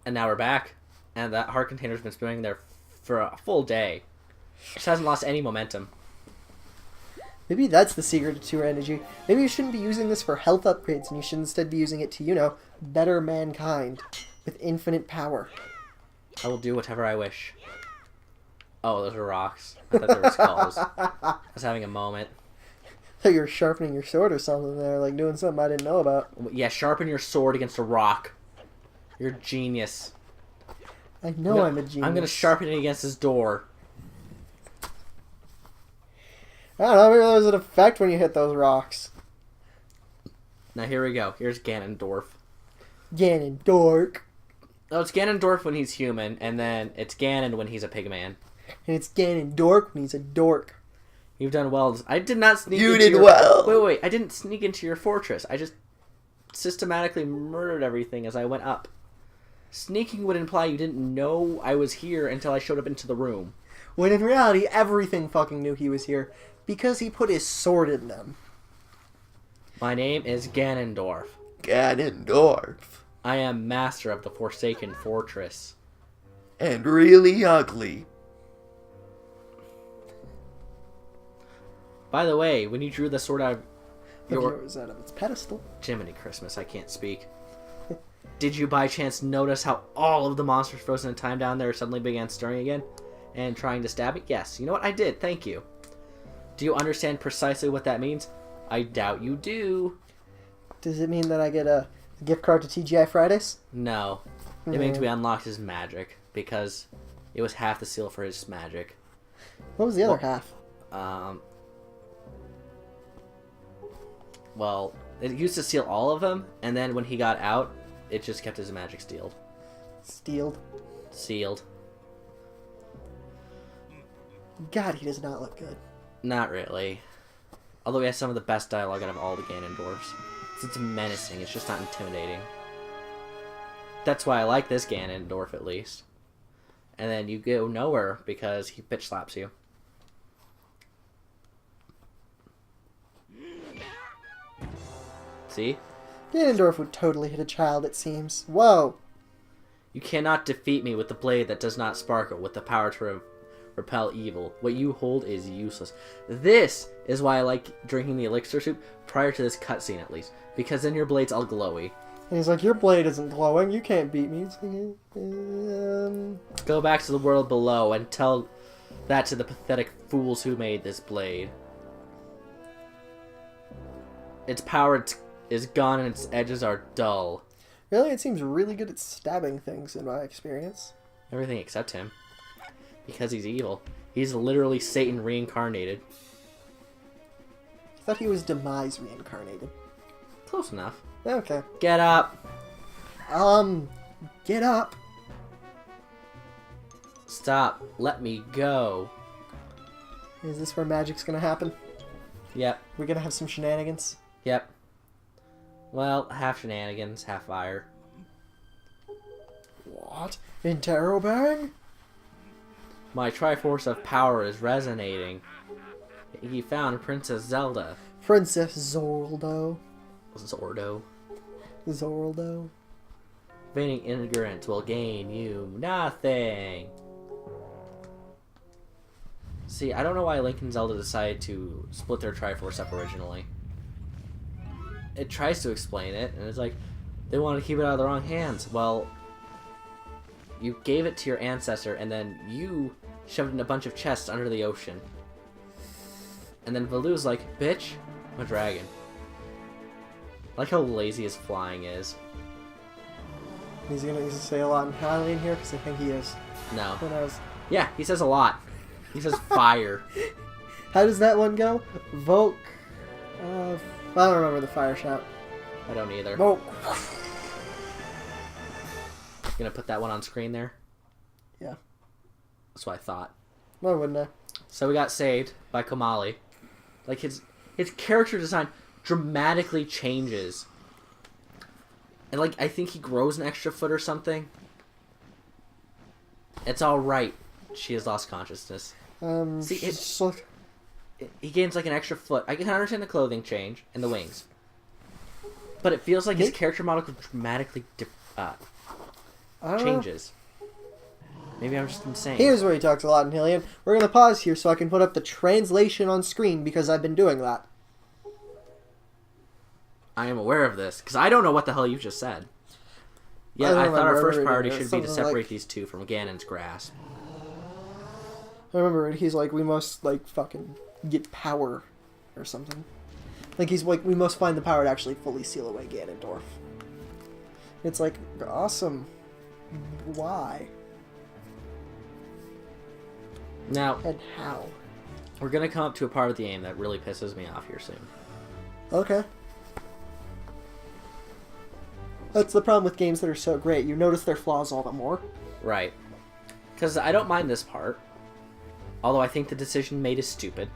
And now we're back, and that heart container's been spinning there for a full day. Just hasn't lost any momentum. Maybe that's the secret to your energy. Maybe you shouldn't be using this for health upgrades, and you should instead be using it to, better mankind with infinite power. I will do whatever I wish. Oh, those are rocks. I thought they were skulls. I was having a moment. Like you're sharpening your sword or something there, like doing something I didn't know about. Yeah, sharpen your sword against a rock. You're a genius. I know I'm a genius. I'm going to sharpen it against this door. I don't know, maybe there's an effect when you hit those rocks. Now here we go. Here's Ganondorf. Ganondorf. Oh, it's Ganondorf when he's human, and then it's Ganon when he's a pigman. And it's Ganondorf when he's a dork. You've done well. I did not sneak You into did your... well. Wait. I didn't sneak into your fortress. I just systematically murdered everything as I went up. Sneaking would imply you didn't know I was here until I showed up into the room. When in reality, everything fucking knew he was here. Because he put his sword in them. My name is Ganondorf. Ganondorf. I am master of the Forsaken Fortress. And really ugly. By the way, when you drew the sword out of It was out of its pedestal. Jiminy Christmas, I can't speak. Did you by chance notice how all of the monsters frozen in time down there suddenly began stirring again? And trying to stab me? Yes. You know what? I did. Thank you. Do you understand precisely what that means? I doubt you do. Does it mean that I get a gift card to TGI Fridays? No. It means we unlocked his magic, because it was half the seal for his magic. What was the other half? Well, it used to seal all of them, and then when he got out, it just kept his magic sealed. Sealed. God, he does not look good. Not really. Although he has some of the best dialogue out of all the Ganondorfs. It's menacing, it's just not intimidating. That's why I like this Ganondorf, at least. And then you go nowhere, because he bitch slaps you. See? Ganondorf would totally hit a child, it seems. Whoa! You cannot defeat me with the blade that does not sparkle, with the power to repel evil. What you hold is useless. This is why I like drinking the elixir soup prior to this cutscene, at least. Because then your blade's all glowy. And he's like, your blade isn't glowing, you can't beat me. It's like, Go back to the world below and tell that to the pathetic fools who made this blade. Its power is gone and its edges are dull. Really? It seems really good at stabbing things, in my experience. Everything except him. Because he's evil. He's literally Satan reincarnated. I thought he was Demise reincarnated. Close enough. Okay. Get up! Get up! Stop. Let me go. Is this where magic's gonna happen? Yep. We're gonna have some shenanigans? Yep. Well, half shenanigans, half fire. What? Interrobang? My Triforce of Power is resonating. He found Princess Zelda. Princess Zorldo. Zordo. Zorldo. Feigning ignorance will gain you nothing. See, I don't know why Link and Zelda decided to split their Triforce up originally. It tries to explain it, and it's like, they want to keep it out of the wrong hands. Well, you gave it to your ancestor, and then you shoved it in a bunch of chests under the ocean. And then Valu's like, bitch, I'm a dragon. I like how lazy his flying is. He's gonna say a lot in Halloween here, because I think he is. No. Who knows? Yeah, he says a lot. He says fire. How does that one go? Volk. I don't remember the fire shout. I don't either. Volk. Gonna put that one on screen there? Yeah. That's what I thought. Why wouldn't I? So we got saved by Komali. Like, his character design dramatically changes. And, like, I think he grows an extra foot or something. It's alright. She has lost consciousness. See, it- just look- He gains like an extra foot. I can understand the clothing change and the wings, but it feels like his Maybe- character model dramatically I don't know. changes. Maybe I'm just insane. Here's where he talks a lot in Hillian. We're gonna pause here so I can put up the translation on screen because I've been doing that. I am aware of this because I don't know what the hell you just said. Yeah, don't I thought our remember first reading priority it. should be to Something separate like- these two from Ganon's grasp. I remember it. He's like, we must like fucking get power, or something. Like he's like, we must find the power to actually fully seal away Ganondorf. It's like awesome. Why Now and how? we're gonna come up to a part of the game that really pisses me off here soon. Okay. That's the problem with games that are so great. You notice their flaws all the more. Right. Because I don't mind this part. Although I think the decision made is stupid.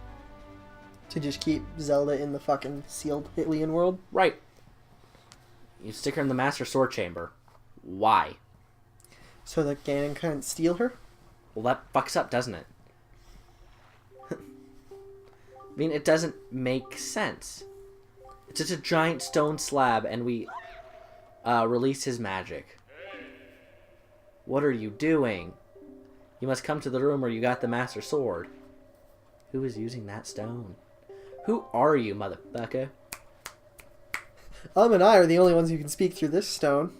To just keep Zelda in the fucking sealed Hylian world. Right. You stick her in the Master Sword Chamber. Why? So that Ganon couldn't steal her? Well, that fucks up, doesn't it? I mean, it doesn't make sense. It's just a giant stone slab, and we release his magic. What are you doing? You must come to the room where you got the Master Sword. Who is using that stone? Who are you, motherfucker? And I are the only ones who can speak through this stone.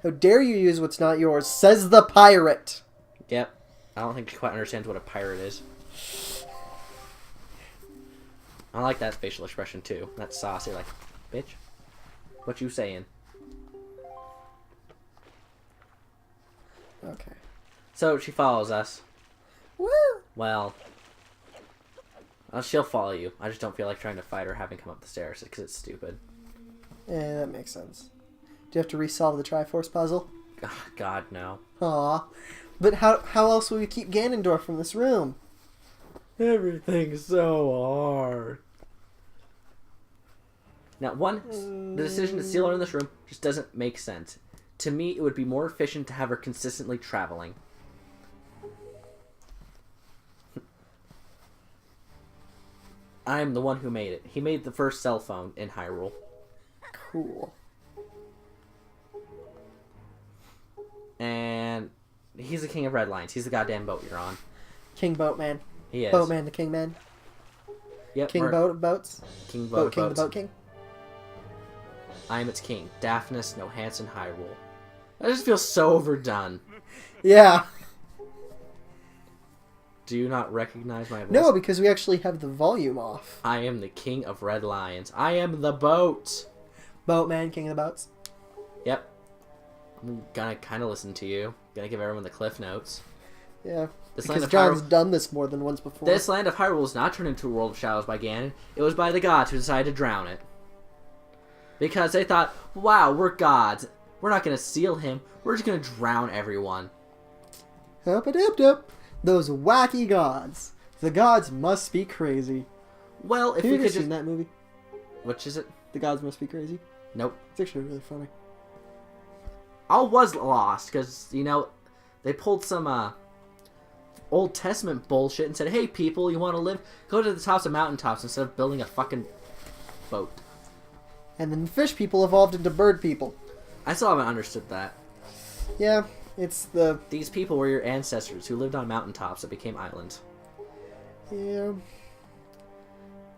How dare you use what's not yours, says the pirate. Yep. I don't think she quite understands what a pirate is. I like that facial expression, too. That's saucy, like, bitch. What you saying? Okay. So, she follows us. Woo! Well, she'll follow you. I just don't feel like trying to fight her having come up the stairs, because it's stupid. Yeah, that makes sense. Do you have to resolve the Triforce puzzle? God, no. Aw. But how else will we keep Ganondorf from this room? Everything's so hard. Now, the decision to seal her in this room just doesn't make sense. To me, it would be more efficient to have her consistently traveling. I'm the one who made it. He made the first cell phone in Hyrule. Cool. And he's the king of red lines. He's the goddamn boat you're on. King Boatman. He is. Boatman the King Man. Yep, King we're- Boat of Boats. King Boat boat, King the boats. Boat King. I am its king. Daphnis, no Hansen, Hyrule. That just feels so overdone. Yeah. Do you not recognize my voice? No, because we actually have the volume off. I am the king of red lions. I am the boat. Boatman, King of the Boats. Yep. I'm gonna kind of listen to you. Gonna give everyone the cliff notes. Yeah. This land Because of John's Hyrule. done this more than once before. This land of Hyrule was not turned into a world of shadows by Ganon. It was by the gods who decided to drown it. Because they thought, wow, we're gods. We're not gonna seal him. We're just gonna drown everyone. Hup-a-dip-dip. Those wacky gods. The gods must be crazy. Well, if Have you we ever could seen just... that movie? Which is it? The gods must be crazy. Nope. It's actually really funny. I was lost because, you know, they pulled some Old Testament bullshit and said, hey, people, you want to live? Go to the tops of mountaintops instead of building a fucking boat. And then fish people evolved into bird people. I still haven't understood that. Yeah, it's the... These people were your ancestors who lived on mountaintops that became islands. Yeah.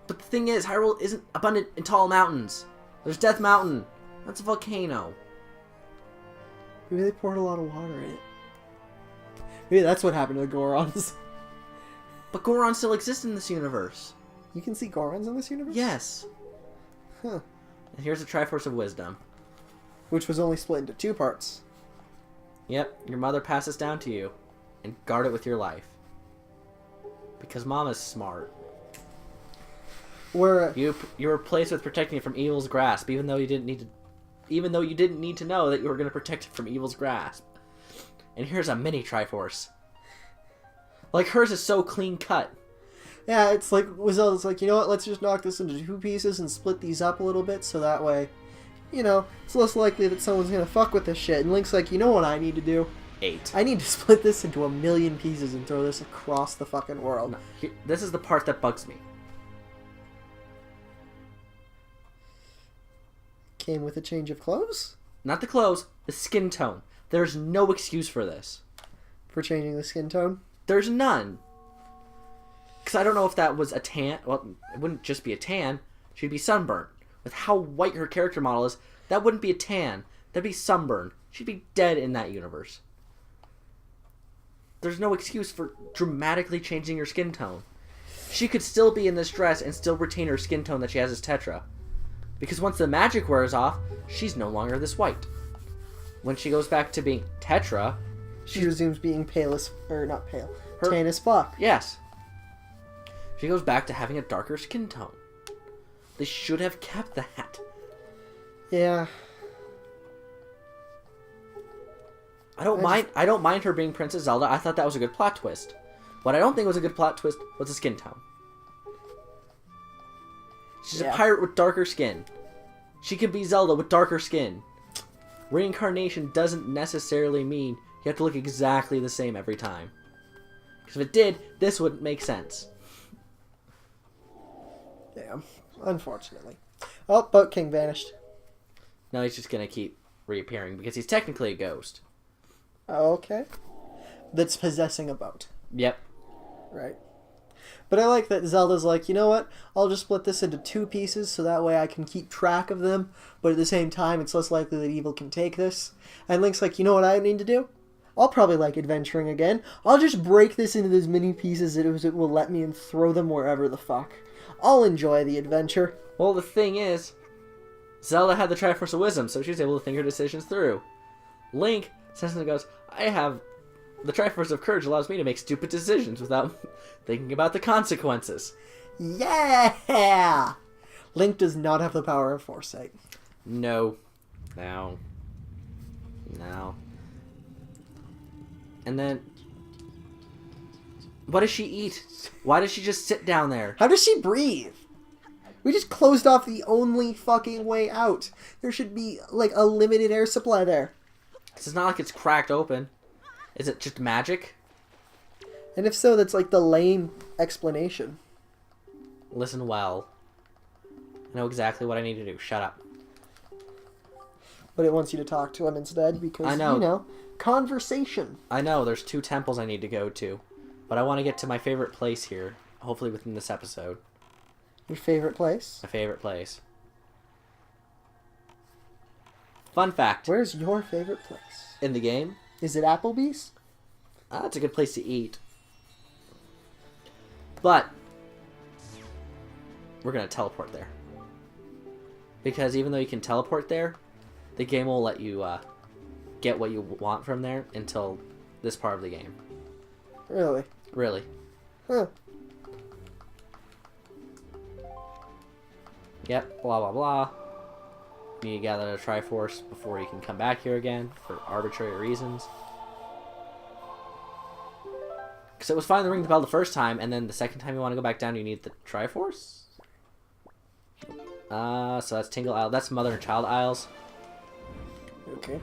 But the thing is, Hyrule isn't abundant in tall mountains. There's Death Mountain. That's a volcano. Maybe they poured a lot of water in it. Maybe that's what happened to the Gorons. But Goron still exists in this universe. You can see Gorons in this universe? Yes. Huh. And here's the Triforce of Wisdom. Which was only split into 2 parts. Yep, your mother passes down to you. And guard it with your life. Because Mama's smart. Where... You were placed with protecting it from evil's grasp, even though you didn't need to know that you were going to protect it from evil's grasp. And here's a mini Triforce. Like, hers is so clean cut. Yeah, it's like, Zelda's like, you know what, let's just knock this into 2 pieces and split these up a little bit, so that way, you know, it's less likely that someone's gonna fuck with this shit. And Link's like, you know what I need to do? 8. I need to split this into a million pieces and throw this across the fucking world. No, this is the part that bugs me. Came with a change of clothes? Not the clothes, the skin tone. There's no excuse for this. For changing the skin tone? There's none. Because I don't know if that was a tan. Well, it wouldn't just be a tan. She'd be sunburned. With how white her character model is, that wouldn't be a tan. That'd be sunburn. She'd be dead in that universe. There's no excuse for dramatically changing her skin tone. She could still be in this dress and still retain her skin tone that she has as Tetra. Because once the magic wears off, she's no longer this white. When she goes back to being Tetra, She resumes being pale as... Or not pale. Her- Tan as fuck. yes. She goes back to having a darker skin tone. They should have kept that. Yeah. I don't mind her being Princess Zelda. I thought that was a good plot twist. What I don't think was a good plot twist was the skin tone. She's Yeah. a pirate with darker skin. She can be Zelda with darker skin. Reincarnation doesn't necessarily mean you have to look exactly the same every time. Because if it did, this wouldn't make sense. Damn. Unfortunately. Oh, Boat King vanished. No, he's just gonna keep reappearing because he's technically a ghost. Okay. That's possessing a boat. Yep. Right. But I like that Zelda's like, you know what? I'll just split this into 2 pieces so that way I can keep track of them, but at the same time it's less likely that evil can take this. And Link's like, you know what I need to do? I'll probably like adventuring again. I'll just break this into as many pieces as it will let me and throw them wherever the fuck. I'll enjoy the adventure. Well, the thing is, Zelda had the Triforce of Wisdom, so she was able to think her decisions through. Link says and goes, I have... The Triforce of Courage allows me to make stupid decisions without thinking about the consequences. Yeah! Link does not have the power of foresight. No. No. No. And then... What does she eat? Why does she just sit down there? How does she breathe? We just closed off the only fucking way out. There should be, like, a limited air supply there. It's not like it's cracked open. Is it just magic? And if so, that's, like, the lame explanation. Listen well. I know exactly what I need to do. Shut up. But it wants you to talk to him instead because, I know. you know, conversation. I know, there's 2 temples I need to go to. But I want to get to my favorite place here. Hopefully within this episode. Your favorite place? My favorite place. Fun fact. Where's your favorite place? In the game, Is it Applebee's? it's a good place to eat. But we're going to teleport there. Because even though you can teleport there, the game will let you get what you want from there until this part of the game. Really? Really. Huh. Yep, blah blah blah. You need to gather a Triforce before you can come back here again for arbitrary reasons. Because it was fine to ring the bell the first time, and then the second time you want to go back down, you need the Triforce? So that's Tingle Isle. That's Mother and Child Isles. Okay.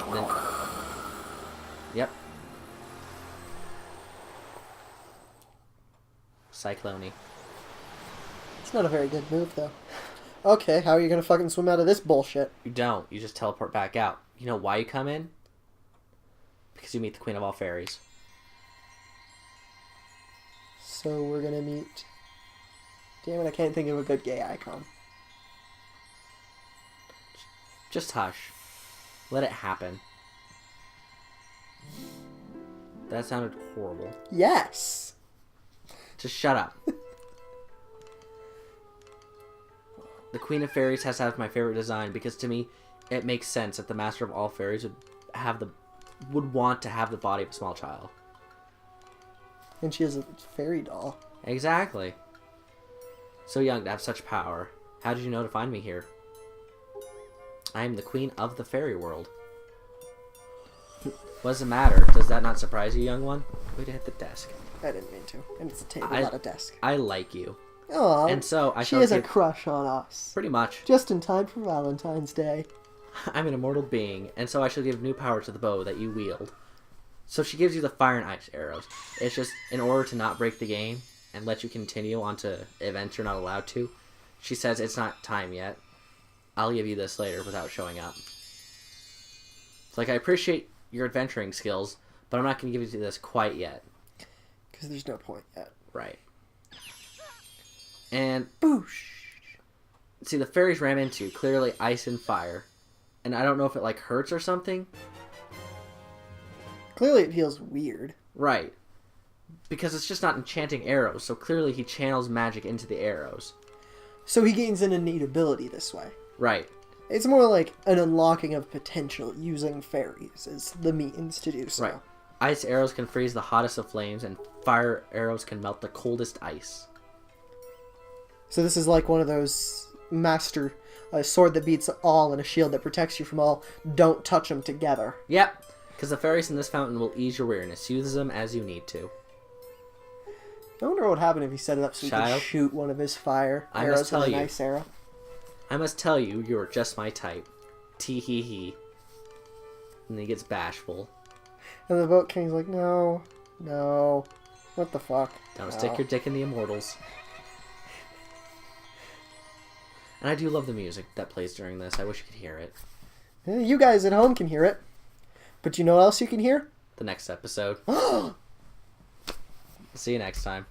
And then... Yep. Cyclone. It's not a very good move, though. Okay, how are you gonna fucking swim out of this bullshit? You don't. You just teleport back out. You know why you come in? Because you meet the Queen of all Fairies. So we're gonna meet... Damn it, I can't think of a good gay icon. Just hush. Let it happen. That sounded horrible. Yes! Just shut up. The Queen of Fairies has to have my favorite design because to me, it makes sense that the Master of all Fairies would want to have the body of a small child. And she has a fairy doll. Exactly. So young to have such power. How did you know to find me here? I am the Queen of the Fairy World. What does it matter? Does that not surprise you, young one? Way to hit the desk. I didn't mean to. And it's a table, I- not a desk. I like you. Aw, And so I she shall has a give- crush on us. Pretty much. Just in time for Valentine's Day. I'm an immortal being, and so I shall give new power to the bow that you wield. So she gives you the fire and ice arrows. It's just in order to not break the game and let you continue onto events you're not allowed to. She says it's not time yet. I'll give you this later without showing up. It's like, I appreciate your adventuring skills, but I'm not going to give you this quite yet. Because there's no point yet. Right. And Boosh! see, the fairies ran into clearly ice and fire. And I don't know if it like hurts or something. Clearly it feels weird. Right. Because it's just not enchanting arrows, so clearly he channels magic into the arrows. So he gains an innate ability this way. Right. It's more like an unlocking of potential using fairies as the means to do so. Right. Ice arrows can freeze the hottest of flames, and fire arrows can melt the coldest ice. So this is like one of those master, a sword that beats all and a shield that protects you from all. Don't touch them together. Yep. Because the fairies in this fountain will ease your weariness. Use them as you need to. I wonder what would happen if he set it up so he could Child, shoot one of his fire I arrows must tell with a you. nice arrow. I must tell you, you're just my type. Tee-hee-hee. And he gets bashful. And the Boat King's like, no, what the fuck? Don't No. stick your dick in the immortals. And I do love the music that plays during this. I wish you could hear it. You guys at home can hear it. But you know what else you can hear? The next episode. See you next time.